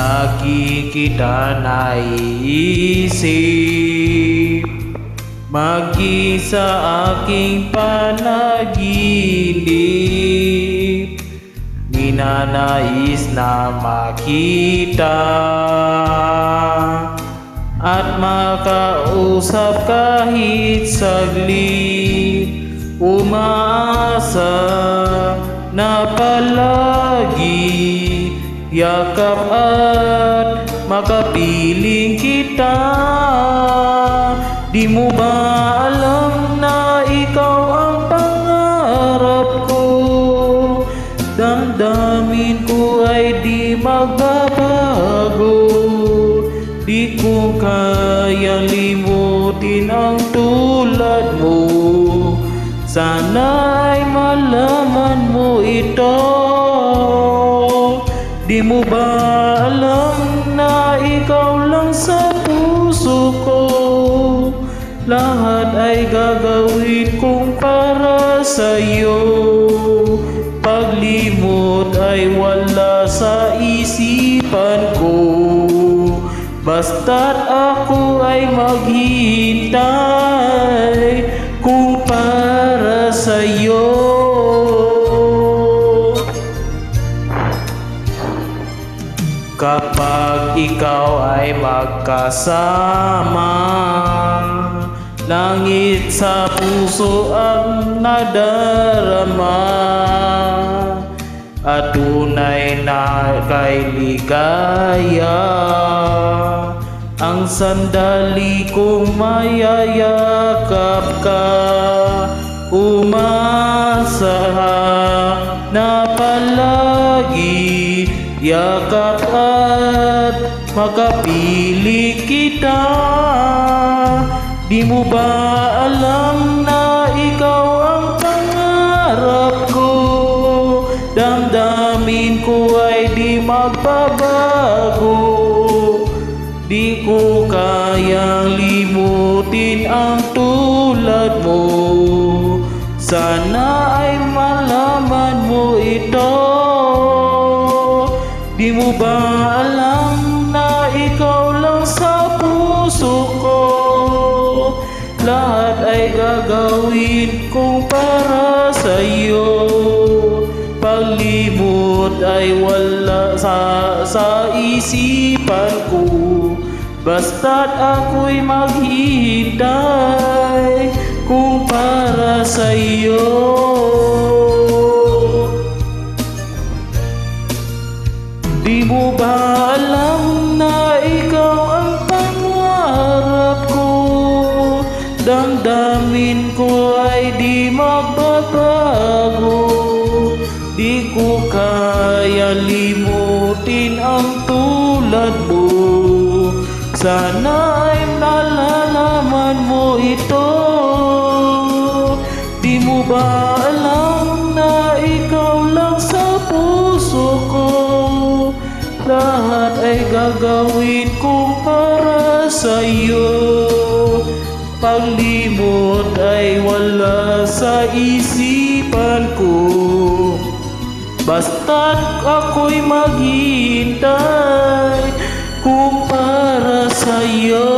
nakikita naiisip, maging sa aking panaginip, ninanais na makita at makausap kahit saglit. Umaasa na palagi yakap at makapiling kita. Di mo ba alam na ikaw ang pangarap ko? Damdamin ko ay di magbabago. Di ko kaya limutin ang tulad mo. Sana'y malaman mo ito. Di mo ba alam na ikaw lang sa puso ko? Lahat ay gagawin kong para sa'yo. Paglimot ay wala sa isipan ko. Basta't ako ay maghihintay kung para sa'yo. Kapag ikaw ay magkasama, langit sa puso ang nadarama, at tunay na kay ligaya ang sandali kong mayayakap ka. Umasa na palagi yakap at makapiling kita. Di mo ba alam na ikaw ang pangarap ko? Damdamin ko ay di magbabago. Di ko kayang limutin ang tulad mo. Sana ay malaman mo ito. Di mo ba alam na ikaw lang sa puso ko? Lahat ay gagawin kong para sa'yo. Paglimot ay wala sa isipan ko. Basta't ako'y maghihintay kung para sa'yo. Di mo ba alam na ikaw ang pangarap ko? Damdamin ko ay di magbabago. Di ko kaya limutin ang tulad mo. Sana ay nalalaman mo ito. Di mo ba alam na ikaw lang sa puso ko? Lahat ay gagawin kong para sa'yo. Paglimot ay wala sa isipan ko. Basta't ako'y maghihintay kung para sa'yo.